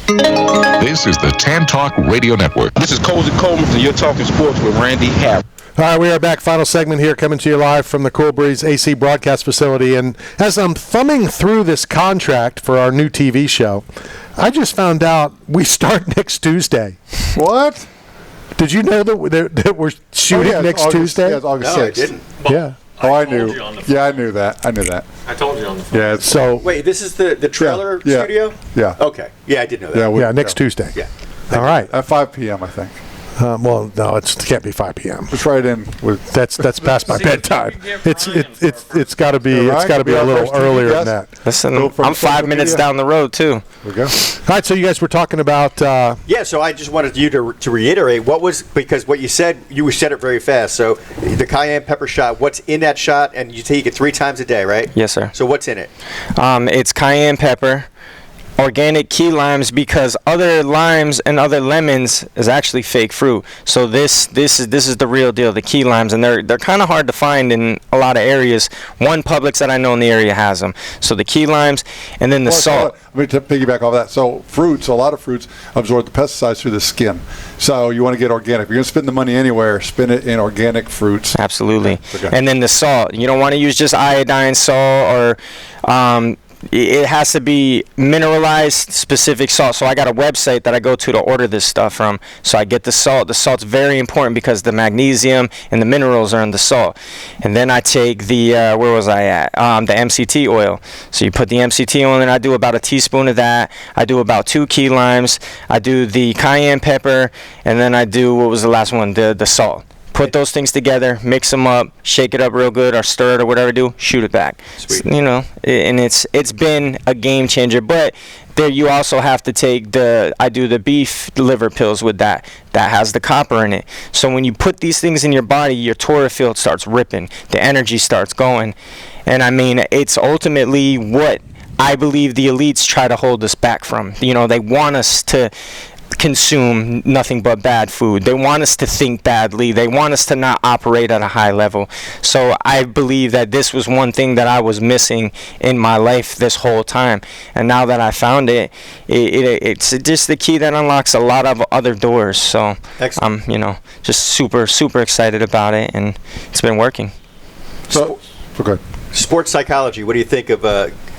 This is the Tan Talk Radio Network. This is Cozy Coleman, and you're talking sports with Randy Harris. All right, we are back. Final segment here, coming to you live from the Cool Breeze AC broadcast facility. And as I'm thumbing through this contract for our new TV show, I just found out we start next Tuesday. What? Did you know that we're shooting next Tuesday? Yeah, it's August 6th. I didn't. Yeah. I knew. Yeah, I knew that. I told you on the phone. Yeah. So wait, this is the trailer studio? Yeah. Okay. Yeah, I did know that. Next Tuesday. Yeah. All right. At 5 p.m., I think. Well, no, it can't be 5 p.m. Just right in with. That's past my bedtime. It's got to be a little earlier than that. Listen, I'm 5 minutes down the road too. There we go. All right, so you guys were talking about. So I just wanted you to reiterate because what you said it very fast. So the cayenne pepper shot, what's in that shot, and you take it 3 times a day, right? Yes, sir. So what's in it? It's cayenne pepper, organic key limes, because other limes and other lemons is actually fake fruit. So this is the real deal, the key limes, and they're kind of hard to find in a lot of areas. One Publix that I know in the area has them. So the key limes, and then the salt. Let me piggyback off that. So a lot of fruits absorb the pesticides through the skin. So you want to get organic. If you're going to spend the money anywhere, spend it in organic fruits. Absolutely. Okay. And then the salt. You don't want to use just iodine salt or it has to be mineralized specific salt. So I got a website that I go to order this stuff from. So I get the salt. The salt's very important because the magnesium and the minerals are in the salt. And then I take the, where was I at? The MCT oil. So you put the MCT oil in, I do about a teaspoon of that. I do about 2 key limes. I do the cayenne pepper. And then I do, what was the last one? The salt. Put those things together, mix them up, shake it up real good, or stir it, or whatever do. Shoot it back. Sweet. And it's been a game changer. But there, you also have to take I do the beef liver pills with that. That has the copper in it. So when you put these things in your body, your toric field starts ripping. The energy starts going, and I mean, it's ultimately what I believe the elites try to hold us back from. They want us to consume nothing but bad food. They want us to think badly. They want us to not operate at a high level. So I believe that this was one thing that I was missing in my life this whole time. And now that I found it, it's just the key that unlocks a lot of other doors. So excellent. I'm, just super, super excited about it, and it's been working. So, okay. Sports psychology, what do you think of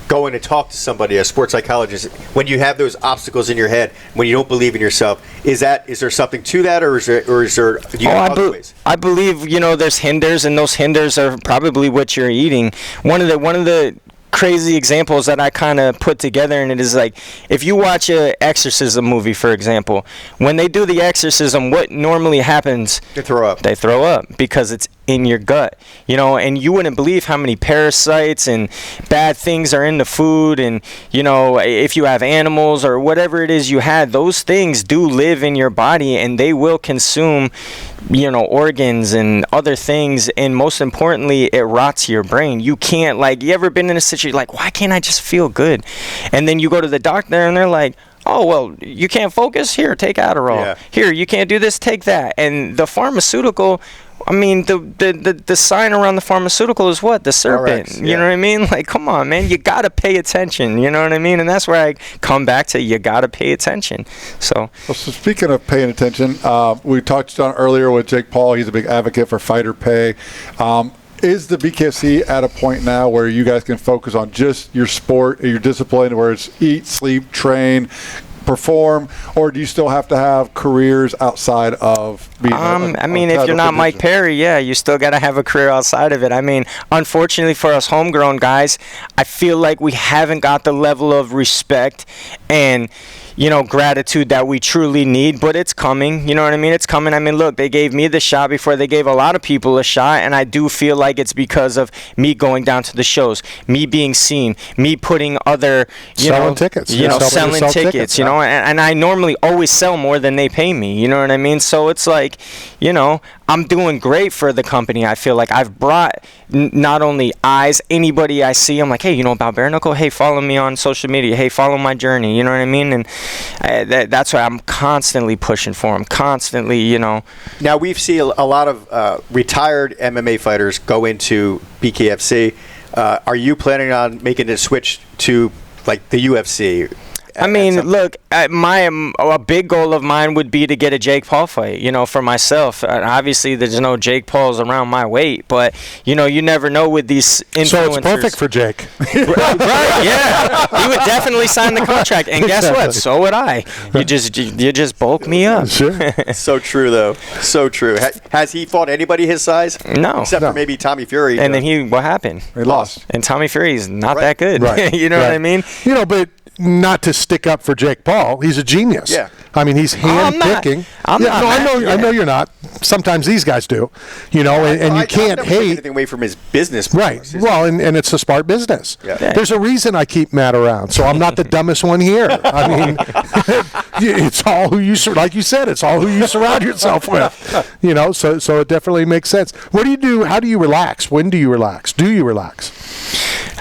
going to talk to somebody, a sports psychologist, when you have those obstacles in your head, when you don't believe in yourself? Is there something to that, or is there do you have other ways? I believe there's hinders, and those hinders are probably what you're eating. One of the crazy examples that I kind of put together, and it is like, if you watch a exorcism movie, for example, when they do the exorcism, what normally happens? They throw up because it's in your gut, and you wouldn't believe how many parasites and bad things are in the food. And if you have animals or whatever it is you had, those things do live in your body, and they will consume organs and other things. And most importantly, it rots your brain. You can't, you ever been in a situation like, why can't I just feel good? And then you go to the doctor and they're like, oh, well, you can't focus? Here, take Adderall. Yeah. Here, you can't do this, take that. And the pharmaceutical, I mean, the sign around the pharmaceutical is what? The serpent. RX, you know what I mean? Like, come on, man. You got to pay attention. You know what I mean? And that's where I come back to, you got to pay attention. So speaking of paying attention, we touched on earlier with Jake Paul. He's a big advocate for fighter pay. Is the BKFC at a point now where you guys can focus on just your sport, your discipline, where it's eat, sleep, train, perform, or do you still have to have careers outside of being if you're not Mike Perry, you still got to have a career outside of it. I mean, unfortunately for us homegrown guys, I feel like we haven't got the level of respect and gratitude that we truly need, but it's coming. You know what I mean? It's coming. I mean, look, they gave me the shot before they gave a lot of people a shot, and I do feel like it's because of me going down to the shows, me being seen, me putting other, selling tickets, selling tickets, and I normally always sell more than they pay me. You know what I mean? So it's like, I'm doing great for the company. I feel like I've brought not only eyes, anybody I see, I'm like, hey, about Bare Knuckle? Hey, follow me on social media. Hey, follow my journey. You know what I mean? And that's why I'm constantly pushing for them. Constantly, Now, we've seen a lot of retired MMA fighters go into BKFC. Are you planning on making a switch to, the UFC? I mean, look, a big goal of mine would be to get a Jake Paul fight, for myself. Obviously, there's no Jake Pauls around my weight, but, you never know with these influencers. So it's perfect for Jake. Right, yeah. He would definitely sign the contract, and guess what? So would I. You just bulk me up. Sure. So true, though. So true. Has he fought anybody his size? No. Except for maybe Tommy Fury. And then what happened? He lost. And Tommy Fury's not Right. that good. Right. You know what I mean? But not to stick up for Jake Paul, he's a genius. Yeah. I mean, he's hand-picking. I'm not. I know you're not. Sometimes these guys do, and you can't I never take hate. anything away from his business. Right. Well, and it's a smart business. Yeah. There's a reason I keep Matt around, so I'm not the dumbest one here. I mean, it's all who you, like you said, it's all who you surround yourself with. So it definitely makes sense. What do you do? How do you relax? When do you relax? Do you relax?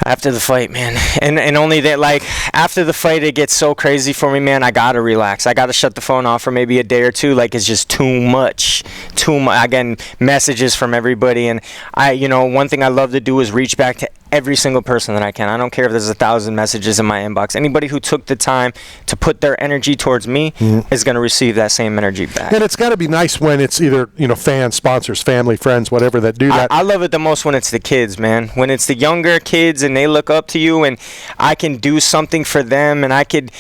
After the fight, man, and only that, like, after the fight, it gets so crazy for me, man. I gotta relax. I gotta shut the phone off for maybe a day or two. Like, it's just too much. Again, messages from everybody, and one thing I love to do is reach back to every single person that I can. I don't care if there's 1,000 messages in my inbox. Anybody who took the time to put their energy towards me is gonna receive that same energy back. And it's got to be nice when it's either fans, sponsors, family, friends, whatever that do that. I love it the most when it's the kids, man. When it's the younger kids and they look up to you, and I can do something for them, and I could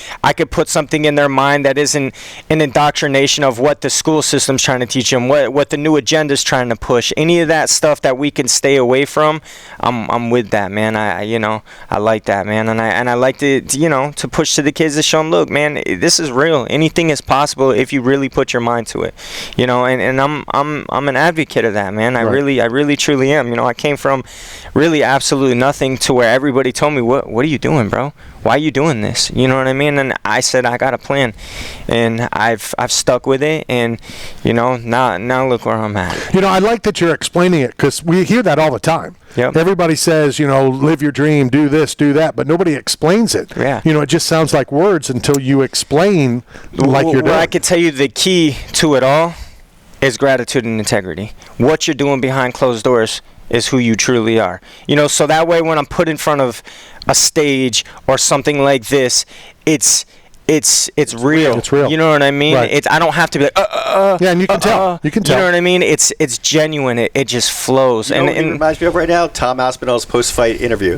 put something in their mind that isn't an indoctrination of what the school system's trying to teach them, what the new agenda's trying to push. Any of that stuff that we can stay away from, I'm with that, man. I like that, man, and I like to to push to the kids to show them, look, man, this is real. Anything is possible if you really put your mind to it, and I'm an advocate of that, man. I really truly am. I came from really absolutely nothing to where everybody told me, what are you doing, bro? Why are you doing this? You know what I mean? And I said, I got a plan, and I've stuck with it, and now look where I'm at. I like that you're explaining it, because we hear that all the time. Yep. Everybody says, live your dream, do this, do that, but nobody explains it. Yeah. It just sounds like words until you explain like you're doing. I could tell you the key to it all is gratitude and integrity. What you're doing behind closed doors is who you truly are. So that way when I'm put in front of a stage or something like this, it's real. It's real. You know what I mean? Right. I don't have to be like, yeah, and you can tell. You can tell. You know what I mean? It's genuine. It just flows. What it reminds me of right now? Tom Aspinall's post-fight interview.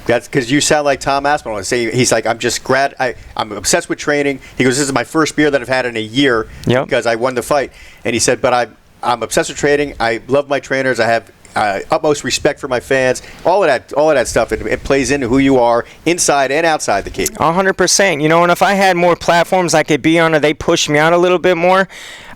That's because you sound like Tom Aspinall. He's like, I'm obsessed with training. He goes, this is my first beer that I've had in a year because I won the fight. And he said, but I'm obsessed with training. I love my trainers. I have utmost respect for my fans. All of that stuff. It plays into who you are inside and outside the cage. 100%. And if I had more platforms I could be on, or they pushed me out a little bit more,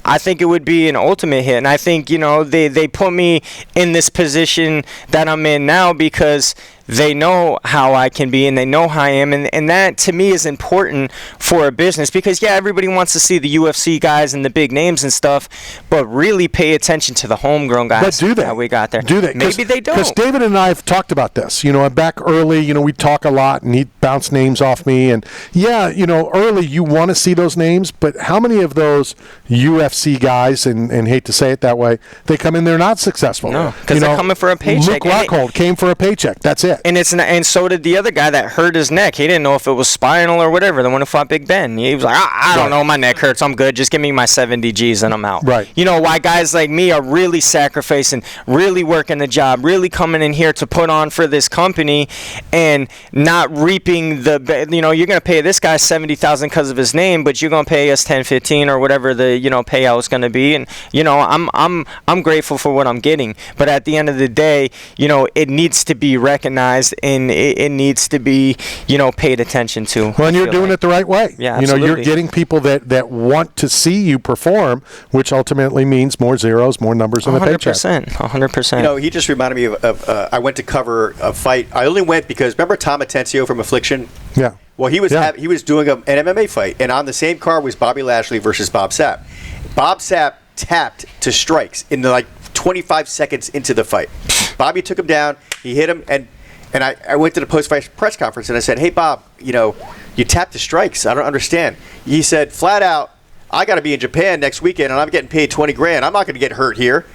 I think it would be an ultimate hit. And I think, they put me in this position that I'm in now because they know how I can be and they know how I am. And that, to me, is important for a business because, everybody wants to see the UFC guys and the big names and stuff, but really pay attention to the homegrown guys. But do they? That we got there. Do they? Maybe they don't. Because David and I have talked about this. Back early, we talk a lot and he'd bounce names off me. And, early you want to see those names, but how many of those UFC guys, and hate to say it that way, they come in, they're not successful. No, because they're coming for a paycheck. Luke Rockhold came for a paycheck. That's it. And so did the other guy that hurt his neck. He didn't know if it was spinal or whatever. The one who fought Big Ben. He was like, I don't know, my neck hurts. I'm good. Just give me my 70 G's and I'm out. Right. Why guys like me are really sacrificing, really working the job, really coming in here to put on for this company, and not reaping the. You're gonna pay this guy $70,000 because of his name, but you're gonna pay us 10, 15 or whatever the payout is gonna be. And I'm grateful for what I'm getting, but at the end of the day, it needs to be recognized and it needs to be paid attention to. Well, and you're doing it the right way. Yeah, absolutely. You're getting people that want to see you perform, which ultimately means more zeros, more numbers in the paycheck. 100%. He just reminded me of I went to cover a fight. I only went because remember Tom Atencio from Affliction? Yeah. Well, he was doing an MMA fight, and on the same card was Bobby Lashley versus Bob Sapp. Bob Sapp tapped to strikes in the 25 seconds into the fight. Bobby took him down. He hit him, and I went to the post-fight press conference and I said, hey, Bob, you tapped the strikes. I don't understand. He said, flat out, I got to be in Japan next weekend and I'm getting paid $20,000. I'm not going to get hurt here.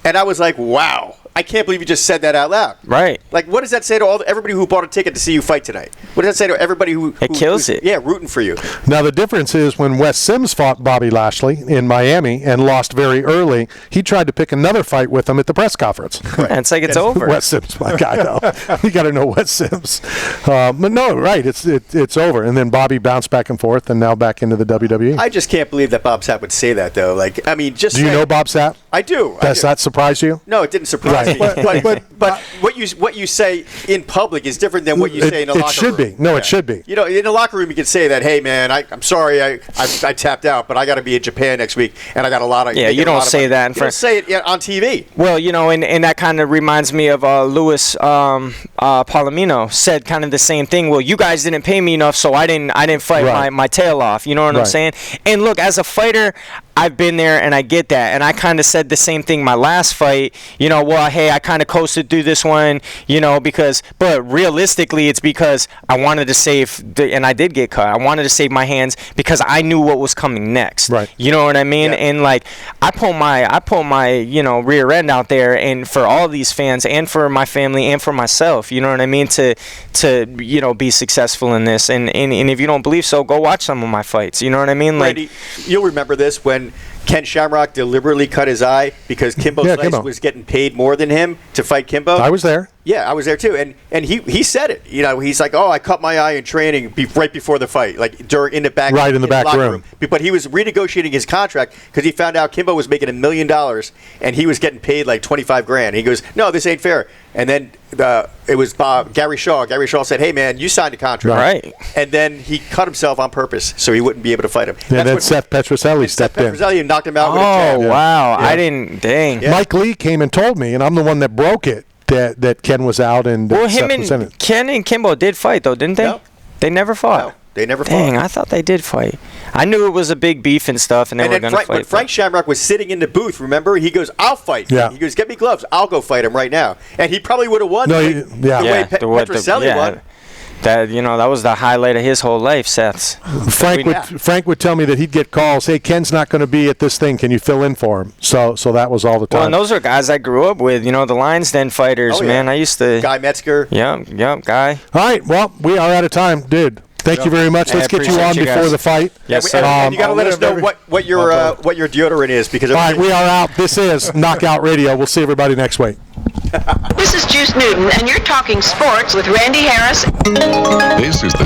And I was like, wow. I can't believe you just said that out loud. Right. Like, what does that say to everybody who bought a ticket to see you fight tonight? What does that say to everybody who kills it. Yeah, rooting for you. Now, the difference is when Wes Sims fought Bobby Lashley in Miami and lost very early, he tried to pick another fight with him at the press conference. And it's like it's over. Wes Sims, my guy, though. You got to know Wes Sims. But no, right, it's over. And then Bobby bounced back and forth and now back into the WWE. I just can't believe that Bob Sapp would say that, though. Like, I mean, just Do you know Bob Sapp? I do. Does that surprise you? No, it didn't surprise me. But what you say in public is different than what you say in a locker room. It should be. No, it should be. You know, in a locker room, you can say that, hey, man, I'm sorry I tapped out, but I got to be in Japan next week, and I got a lot of... Yeah, you don't say that in front... You don't say it on TV. Well, you know, and that kind of reminds me of Louis Palomino said kind of the same thing. Well, you guys didn't pay me enough, so I didn't fight my tail off. You know what I'm saying? And look, as a fighter, I've been there and I get that. And I kind of said the same thing my last fight. You know, well, hey, I kind of coasted through this one, you know, but realistically, it's because I wanted to save, and I did get cut. I wanted to save my hands because I knew what was coming next. Right. You know what I mean? Yeah. And like, I pull my, you know, rear end out there, and for all these fans and for my family and for myself, you know what I mean? To you know, be successful in this. And if you don't believe so, go watch some of my fights. You know what I mean? Like, Randy, you'll remember this when Ken Shamrock deliberately cut his eye because Kimbo Slice was getting paid more than him to fight Kimbo. I was there. Yeah, I was there too, and he said it. You know, he's like, "Oh, I cut my eye in training right before the fight, like in the back, right in the back room." But he was renegotiating his contract because he found out Kimbo was making $1 million and he was getting paid like $25,000. He goes, "No, this ain't fair." And then it was Gary Shaw. Gary Shaw said, "Hey, man, you signed a contract." Right. And then he cut himself on purpose so he wouldn't be able to fight him. And then Seth Petroselli stepped in. Petroselli knocked him out with a jab. Oh, wow. I didn't, dang. Yeah. Mike Lee came and told me, and I'm the one that broke it, that Ken was out and well, Seth was in it. Ken and Kimbo did fight, though, didn't they? No. They never fought. No, they never fought. Dang, I thought they did fight. I knew it was a big beef and stuff, and they were going to fight. When Frank Shamrock was sitting in the booth, remember? He goes, "I'll fight." Yeah. He goes, "Get me gloves. I'll go fight him right now." And he probably would have won No, the way Petroselli won. That, you know, that was the highlight of his whole life, Seth's. Frank would tell me that he'd get calls, "Hey, Ken's not going to be at this thing. Can you fill in for him?" So that was all the time. Well, and those are guys I grew up with. You know, the Lions Den fighters, Oh, yeah. man. I used to... Guy Metzger. Yep, Guy. All right, well, we are out of time, dude. Thank you very much. Hey, Let's get you appreciate on you before guys. the fight. Yes, sir. And you got to let us know what your deodorant is because All right, we are out. This is Knockout Radio. We'll see everybody next week. This is Juice Newton, and you're talking sports with Randy Harris. This is the